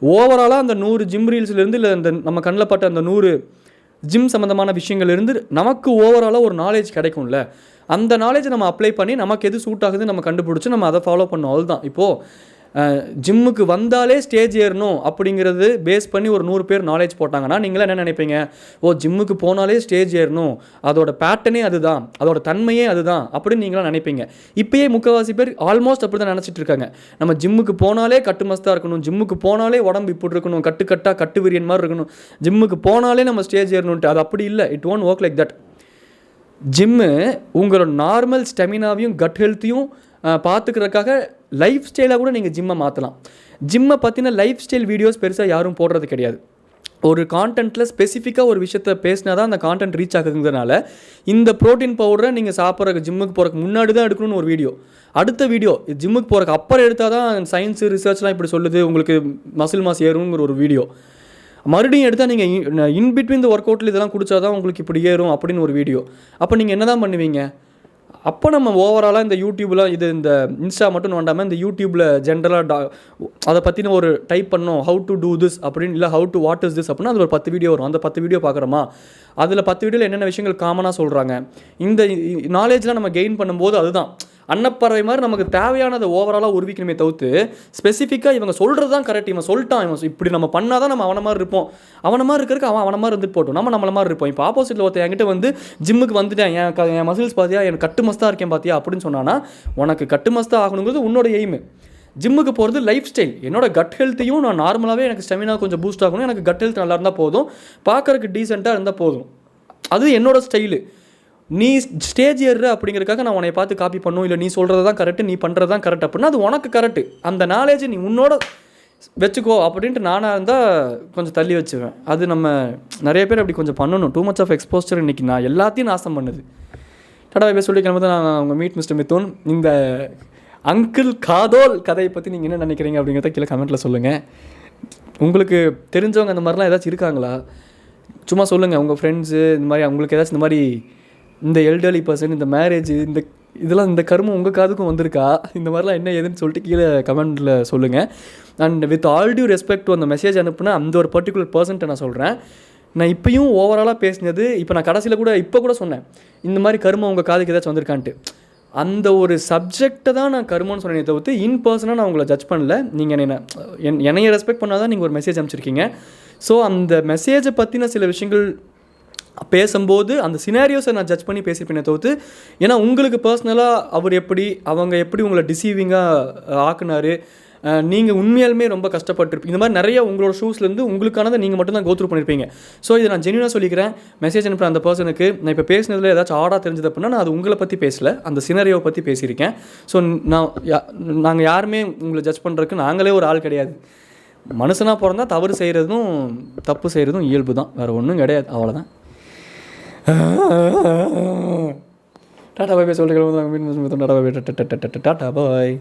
ஓவராலாக அந்த 100 ஜிம் ரீல்ஸ்லேருந்து இல்லை இந்த நம்ம கண்ணில் பட்ட அந்த 100 ஜிம் சம்மந்தமான விஷயங்கள் இருந்து நமக்கு ஓவராலாக ஒரு நாலேஜ் கிடைக்கும்ல. அந்த நாலேஜை நம்ம அப்ளை பண்ணி நமக்கு எது சூட் ஆகுதுன்னு நம்ம கண்டுபிடிச்சி நம்ம அதை ஃபாலோ பண்ணோம். அதுதான் இப்போது ஜிம்முக்கு வந்தாலே ஸ்டேஜ் ஏறணும் அப்படிங்கிறது பேஸ் பண்ணி ஒரு 100 பேர் நாலேஜ் போட்டாங்கன்னா நீங்களே என்ன நினைப்பீங்க? ஜிம்முக்கு போனாலே ஸ்டேஜ் ஏறணும், அதோட பேட்டர்னே அதுதான், அதோட தன்மையே அதுதான் அப்படின்னு நீங்களாம் நினைப்பீங்க. இப்போயே முக்கால்வாசி பேர் ஆல்மோஸ்ட் அப்படி தான் நினச்சிட்டு இருக்காங்க. நம்ம ஜிம்முக்கு போனாலே கட்டுமஸ்தாக இருக்கணும், ஜிம்முக்கு போனாலே உடம்பு இப்படி இருக்கணும், கட்டு விரியன் மாதிரி இருக்கணும், ஜிம்முக்கு போனாலே நம்ம ஸ்டேஜ் ஏறணுன்ட்டு. அது அப்படி இல்லை. It won't work like that. Gym உங்களோட நார்மல் ஸ்டெமினாவையும் கட் ஹெல்த்தையும் பார்த்துக்கிறதுக்காக லைஃப் ஸ்டைலாக கூட நீங்கள் ஜிம்மை மாற்றலாம். ஜிம்மை பற்றின லைஃப் ஸ்டைல் வீடியோஸ் பெருசாக யாரும் போடுறது கிடையாது. ஒரு கான்டென்ட்டில் ஸ்பெசிஃபிக்காக ஒரு விஷயத்தை பேசினா தான் அந்த கான்டென்ட் ரீச் ஆகுதுங்கிறதுனால இந்த ப்ரோட்டீன் பவுடரை நீங்கள் சாப்பிட்றக்கு ஜிம்முக்கு போகிறக்கு முன்னாடி தான் எடுக்கணும்னு ஒரு வீடியோ, அடுத்த வீடியோ ஜிம்முக்கு போகிறக்கு அப்புறம் எடுத்தால் தான் சயின்ஸு ரிசர்ச்லாம் இப்படி சொல்லுது உங்களுக்கு மசில் மாஸ் ஏறுங்கிற ஒரு வீடியோ, மறுபடியும் எடுத்தால் நீங்கள் இன்பிட்வீன் த ஒர்க் அவுட்டில் இதெல்லாம் குடித்தா தான் உங்களுக்கு இப்படி ஏறும் அப்படின்னு ஒரு வீடியோ. அப்போ நீங்கள் என்ன தான் பண்ணுவீங்க? அப்போ நம்ம ஓவராலாக இந்த யூடியூப்பில் இந்த இன்ஸ்டா மட்டும் வேண்டாமல் இந்த யூடியூப்பில் ஜென்ரலாக அதை பற்றின ஒரு டைப் பண்ணோம், ஹவு டு டூ திஸ் அப்படின்னு, இல்லை how to what is this அப்படின்னா அது ஒரு 10 வீடியோ வரும். அந்த 10 வீடியோ பார்க்குறோமா, அதில் 10 வீடியோவில் என்னென்ன விஷயங்கள் காமனாக சொல்கிறாங்க, இந்த நாலேஜ்லாம் நம்ம கெயின் பண்ணும்போது அதுதான் அன்னப்பறவை மாதிரி நமக்கு தேவையானதை ஓவராலாக உருவிக்கணுமே தவிர்த்து ஸ்பெசிஃபிக்காக இவங்க சொல்கிறது தான் கரெக்ட், இவன் சொல்லிட்டான், இவன் இப்படி நம்ம பண்ணால் தான் நம்ம அவனை மாதிரி இருப்போம், அவனை மாதிரி இருக்கிறதுக்கு அவனை மாதிரி இருந்துட்டு போட்டோம், நம்மளை மாதிரி இருப்போம். இப்போ ஆப்போசிட்டில் ஒருத்தர் என்கிட்ட ஜிம்முக்கு வந்துட்டேன், என் மசில்ஸ் பார்த்தியா, எனக்கு கட்டு மஸ்தாக இருக்கேன் பார்த்தியா அப்படின்னு சொன்னான்னா உனக்கு கட்டு மஸ்தாக ஆகணுங்கிறது உன்னோட எய்மு. ஜிம்முக்கு போகிறது லைஃப் ஸ்டைல். என்னோட கட் ஹெல்த்தையும் நான் நார்மலாகவே எனக்கு ஸ்டெமினா கொஞ்சம் பூஸ்ட் ஆகணும், எனக்கு கட் ஹெல்த் நல்லா இருந்தால் போதும், பார்க்குறதுக்கு டீசெண்டாக இருந்தால் போதும், அது என்னோட ஸ்டைலு. நீ ஸ்டேஜ் ஏறுற அப்படிங்கிறதுக்காக நான் உன்னை பார்த்து காப்பி பண்ணும், இல்லை நீ சொல்கிறது தான் கரெக்டு, நீ பண்ணுறது தான் கரெக்ட் அப்படின்னா அது உனக்கு கரெக்டு. அந்த நாலேஜ் நீ உன்னோட வச்சுக்கோ அப்படின்ட்டு நானாக இருந்தால் கொஞ்சம் தள்ளி வச்சுவேன். அது நம்ம நிறைய பேர் அப்படி கொஞ்சம் பண்ணணும். டூ மச் ஆஃப் எக்ஸ்போஸ்டர் இன்றைக்கி நான் எல்லாத்தையும் நாசம் பண்ணுது. டாடா பை சொல்லி கிளம்பி தான் நான் உங்கள் மீட் மிஸ்டர் மிதுன். இந்த அங்கிள் காதோல் கதையை பற்றி நீங்கள் என்ன நினைக்கிறீங்க அப்படிங்கிறத கீழே கமெண்ட்டில் சொல்லுங்கள். உங்களுக்கு தெரிஞ்சவங்க அந்த மாதிரிலாம் ஏதாச்சும் இருக்காங்களா? சும்மா சொல்லுங்கள். உங்கள் ஃப்ரெண்ட்ஸு இந்த மாதிரி அவங்களுக்கு ஏதாச்சும் இந்த மாதிரி இந்த எல்டர்லி பர்சன், இந்த மேரேஜ், இதெல்லாம் இந்த கருமம் உங்கள் காதுக்கும் வந்திருக்கா, இந்த மாதிரிலாம் என்ன ஏதுன்னு சொல்லிட்டு கீழே கமெண்ட்டில் சொல்லுங்கள். And with all due respect to அந்த மெசேஜ் அனுப்புனா அந்த ஒரு பர்டிகுலர் பர்சன்ட்டை நான் சொல்கிறேன். நான் இப்போயும் ஓவராலாக பேசினது, இப்போ நான் கடைசியில் கூட சொன்னேன் இந்த மாதிரி கருமம் உங்கள் காதுக்கு ஏதாச்சும் வந்திருக்கான்ட்டு. அந்த ஒரு சப்ஜெக்டை தான் நான் கருமன்னு சொன்னேன் தவிர்த்து இன் பர்சனாக நான் உங்களை ஜட்ஜ் பண்ணல. நீங்கள் என்னையை ரெஸ்பெக்ட் பண்ணால் தான் நீங்கள் ஒரு மெசேஜ் அனுப்பிச்சிருக்கீங்க. ஸோ அந்த மெசேஜை பற்றின சில விஷயங்கள் பேசும்போது அந்த சினாரியோஸை நான் ஜட்ஜ் பண்ணி பேசியிருப்பேனே தவிர்த்து, ஏன்னா உங்களுக்கு பர்சனலாக அவங்க எப்படி உங்களை டிசீவிங்காக ஆக்குனாரு, நீங்கள் உண்மையாலுமே ரொம்ப கஷ்டப்பட்டுருப்பீங்க. இந்த மாதிரி நிறைய உங்களோட ஷூஸ்லேருந்து உங்களுக்கானதை நீங்கள் மட்டும்தான் கோத்ரூ பண்ணியிருப்பீங்க. ஸோ இதை நான் ஜென்யூனாக சொல்லிக்கிறேன். மெசேஜ் அனுப்புகிற அந்த பர்சனுக்கு நான் இப்போ பேசினதில் ஏதாச்சும் ஆடாக தெரிஞ்சது அப்படின்னா நான் அது உங்களை பற்றி பேசலை, அந்த சினாரியோவை பற்றி பேசியிருக்கேன். ஸோ நாங்கள் யாருமே உங்களை ஜட்ஜ் பண்ணுறதுக்கு நாங்களே ஒரு ஆள் கிடையாது. மனுஷனாக பிறந்தா தவறு செய்கிறதும் தப்பு செய்கிறதும் இயல்பு தான், வேறு ஒன்றும் கிடையாது. அவ்வளோதான். டாடா பாய் சொல்லிக்கிறோம். டாடா பாய்.